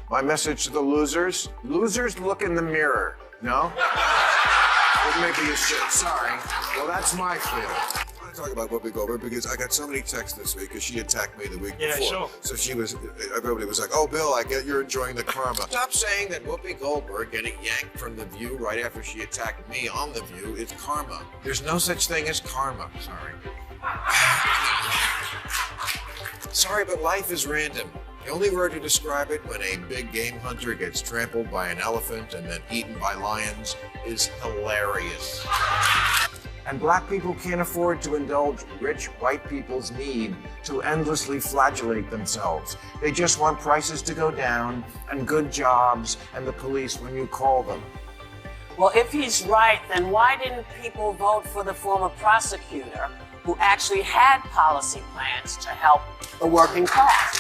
My message to the losers, losers look in the mirror. No? Well, maybe you should, sorry. Well, that's my feeling. I want to talk about Whoopi Goldberg because I got so many texts this week because she attacked me the week before. Sure. So everybody was like, oh, Bill, I get you're enjoying the karma. Stop saying that Whoopi Goldberg getting yanked from The View right after she attacked me on The View is karma. There's no such thing as karma. Sorry. Sorry, but life is random. The only word to describe it when a big game hunter gets trampled by an elephant and then eaten by lions is hilarious. And black people can't afford to indulge rich white people's need to endlessly flagellate themselves. They just want prices to go down and good jobs and the police when you call them. Well, if he's right, then why didn't people vote for the former prosecutor who actually had policy plans to help the working class?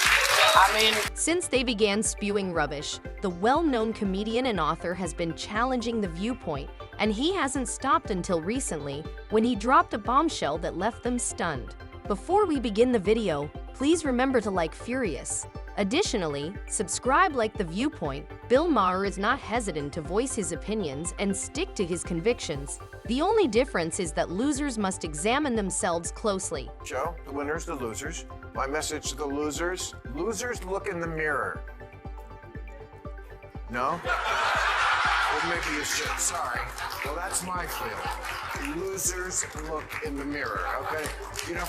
Since they began spewing rubbish, the well-known comedian and author has been challenging the viewpoint, and he hasn't stopped until recently when he dropped a bombshell that left them stunned. Before we begin the video, please remember to like Furious. Additionally, subscribe like The Viewpoint. Bill Maher is not hesitant to voice his opinions and stick to his convictions. The only difference is that losers must examine themselves closely. Joe, the winners, the losers. My message to the losers, losers look in the mirror. No? Well, maybe you should, sorry. Well, that's my feeling. Losers look in the mirror, okay? You know,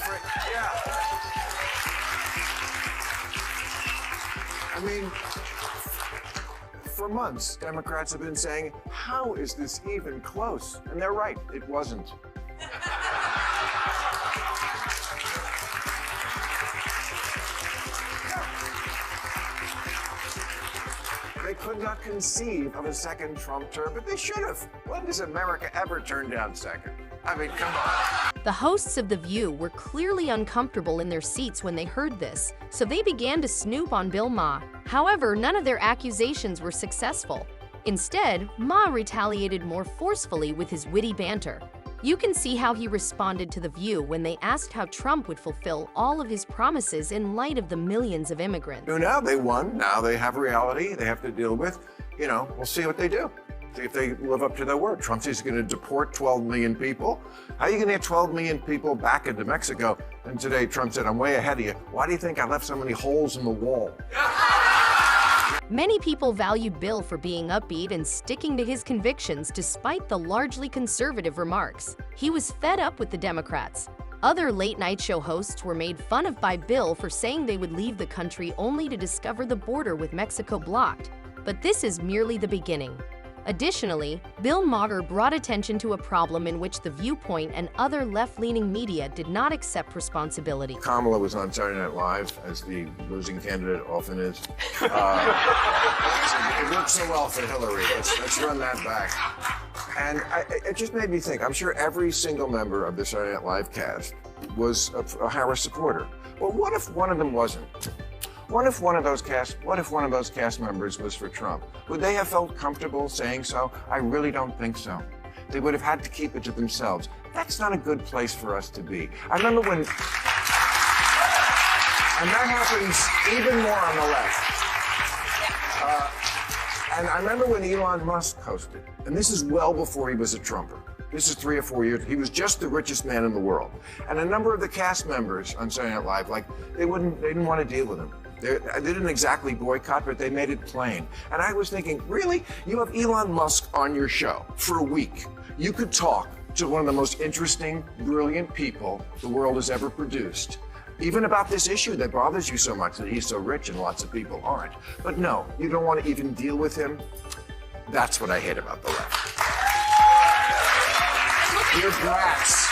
I mean, for months, Democrats have been saying, how is this even close? And they're right, it wasn't. They could not conceive of a second Trump term, but they should have. When does America ever turn down second? I mean, come on. The hosts of The View were clearly uncomfortable in their seats when they heard this, so they began to snoop on Bill Maher. However, none of their accusations were successful. Instead, Maher retaliated more forcefully with his witty banter. You can see how he responded to The View when they asked how Trump would fulfill all of his promises in light of the millions of immigrants. Now they won. Now they have reality they have to deal with. You know, we'll see what they do. See if they live up to their word. Trump says he's going to deport 12 million people. How are you going to get 12 million people back into Mexico? And today Trump said, I'm way ahead of you. Why do you think I left so many holes in the wall? Many people valued Bill for being upbeat and sticking to his convictions despite the largely conservative remarks. He was fed up with the Democrats. Other late-night show hosts were made fun of by Bill for saying they would leave the country only to discover the border with Mexico blocked. But this is merely the beginning. Additionally, Bill Maher brought attention to a problem in which The Viewpoint and other left-leaning media did not accept responsibility. Kamala was on Saturday Night Live, as the losing candidate often is. It worked so well for Hillary. Let's run that back. And it just made me think, I'm sure every single member of the Saturday Night Live cast was a Harris supporter. Well, what if one of them wasn't? What if one of those cast members was for Trump? Would they have felt comfortable saying so? I really don't think so. They would have had to keep it to themselves. That's not a good place for us to be. I remember when, and that happens even more on the left. And I remember when Elon Musk hosted, and this is well before he was a Trumper. This is 3 or 4 years. He was just the richest man in the world. And a number of the cast members on Saturday Night Live, they didn't want to deal with him. They didn't exactly boycott, but they made it plain. And I was thinking, really? You have Elon Musk on your show for a week. You could talk to one of the most interesting, brilliant people the world has ever produced, even about this issue that bothers you so much, that he's so rich and lots of people aren't. But no, you don't want to even deal with him. That's what I hate about the left. You're brats.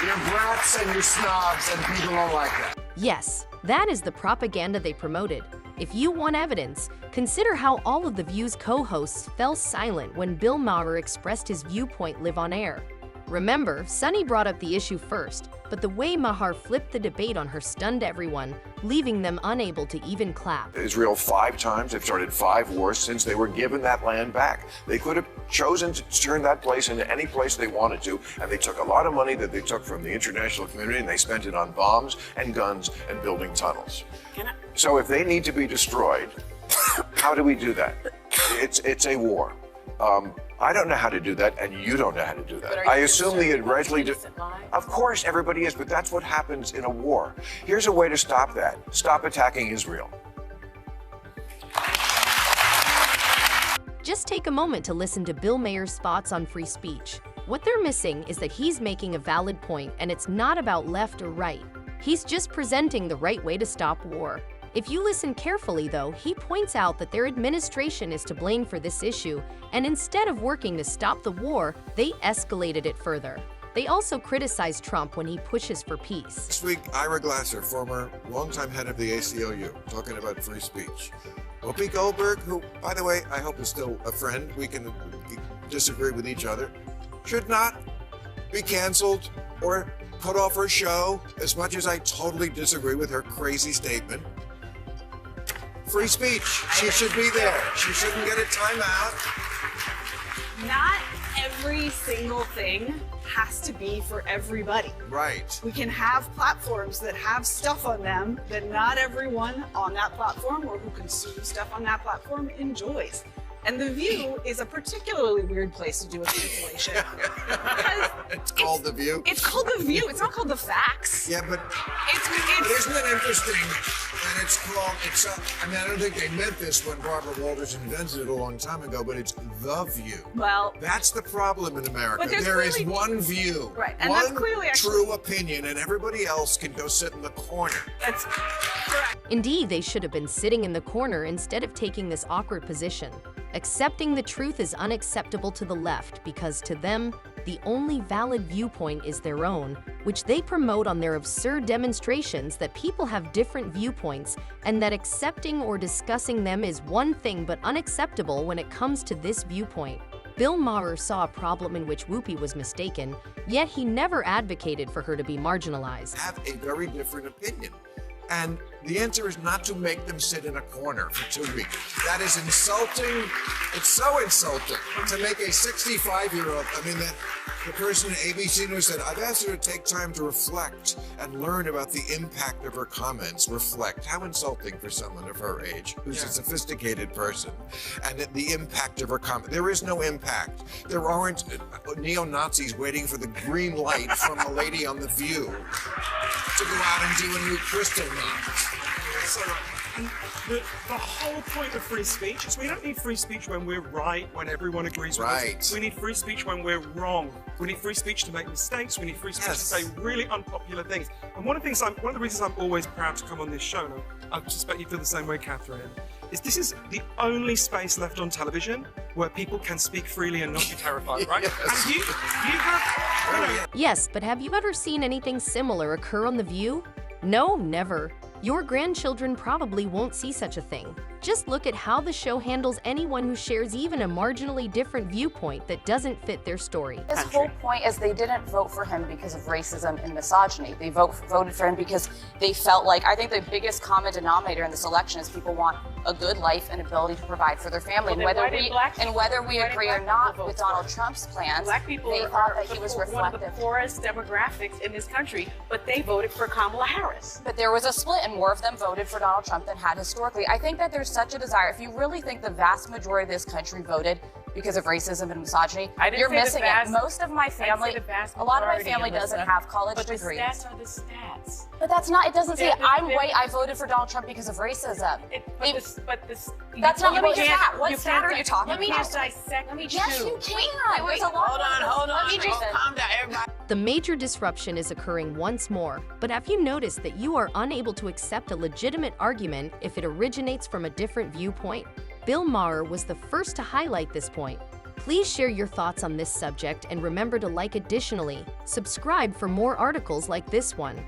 You're brats and you're snobs, and people don't like that. Yes, that is the propaganda they promoted. If you want evidence, consider how all of The View's co-hosts fell silent when Bill Maher expressed his viewpoint live on air. Remember, Sunny brought up the issue first, but the way Maher flipped the debate on her stunned everyone, leaving them unable to even clap. Israel 5 times, they've started 5 wars since they were given that land back. They could have chosen to turn that place into any place they wanted to, and they took a lot of money that they took from the international community and they spent it on bombs and guns and building tunnels. So if they need to be destroyed, How do we do that? It's a war. I don't know how to do that, and you don't know how to do that. I assume the allegedly do. Of course, everybody is, but that's what happens in a war. Here's a way to stop that. Stop attacking Israel. Just take a moment to listen to Bill Maher's thoughts on free speech. What they're missing is that he's making a valid point, and it's not about left or right. He's just presenting the right way to stop war. If you listen carefully, though, he points out that their administration is to blame for this issue, and instead of working to stop the war, they escalated it further. They also criticize Trump when he pushes for peace. This week, Ira Glasser, former longtime head of the ACLU, talking about free speech. Whoopi Goldberg, who, by the way, I hope is still a friend, we can disagree with each other, should not be canceled or put off her show, as much as I totally disagree with her crazy statement. Free speech. She should be there. She shouldn't get a timeout. Not every single thing has to be for everybody. Right. We can have platforms that have stuff on them that not everyone on that platform or who consumes stuff on that platform enjoys. And The View is a particularly weird place to do a cancellation. It's called The View? It's called The View. It's not called The Facts. Yeah, but isn't it interesting that it's called, I mean, I don't think they meant this when Barbara Walters invented it a long time ago, but it's The View. Well, that's the problem in America. But there is one view, right, and one that's clearly true opinion, and everybody else can go sit in the corner. That's correct. Indeed, they should have been sitting in the corner instead of taking this awkward position. Accepting the truth is unacceptable to the left because to them, the only valid viewpoint is their own, which they promote on their absurd demonstrations that people have different viewpoints and that accepting or discussing them is one thing but unacceptable when it comes to this viewpoint. Bill Maher saw a problem in which Whoopi was mistaken, yet he never advocated for her to be marginalized. Have a very different opinion. And the answer is not to make them sit in a corner for 2 weeks. That is insulting. It's so insulting to make a 65-year-old, I mean, the person at ABC News said, I've asked her to take time to reflect and learn about the impact of her comments. Reflect. How insulting for someone of her age, who's a sophisticated person, and the impact of her comment. There is no impact. There aren't neo-Nazis waiting for the green light from a lady on The View to go out and do a new crystal mine. So, and the whole point of free speech is we don't need free speech when we're right, when everyone agrees with us. We need free speech when we're wrong. We need free speech to make mistakes. We need free speech to say really unpopular things. And one of the reasons I'm always proud to come on this show, and I suspect you feel the same way, Catherine, is this is the only space left on television where people can speak freely and not be terrified, right? Yes. And you have, Yes, but have you ever seen anything similar occur on The View? No, never. Your grandchildren probably won't see such a thing. Just look at how the show handles anyone who shares even a marginally different viewpoint that doesn't fit their story. His whole point is they didn't vote for him because of racism and misogyny. They voted for him because they felt like, I think the biggest common denominator in this election is people want a good life and ability to provide for their family. Well, whether we agree or not with Donald Trump's plans, Black people they thought that he was one of reflective. the poorest demographics in this country, but they voted for Kamala Harris. But there was a split, and more of them voted for Donald Trump than had historically. I think that there's such a desire. If you really think the vast majority of this country voted because of racism and misogyny, you're missing it. Most of my family, a lot of my family doesn't have college degrees. But the stats are the stats. But that's not, it doesn't say I voted for Donald Trump because of racism. That's not what stat are you talking about? Let me just dissect. Yes, you can. Wait, hold on. Calm down, everybody. The major disruption is occurring once more, but have you noticed that you are unable to accept a legitimate argument if it originates from a different viewpoint? Bill Maher was the first to highlight this point. Please share your thoughts on this subject and remember to like. Additionally, subscribe for more articles like this one.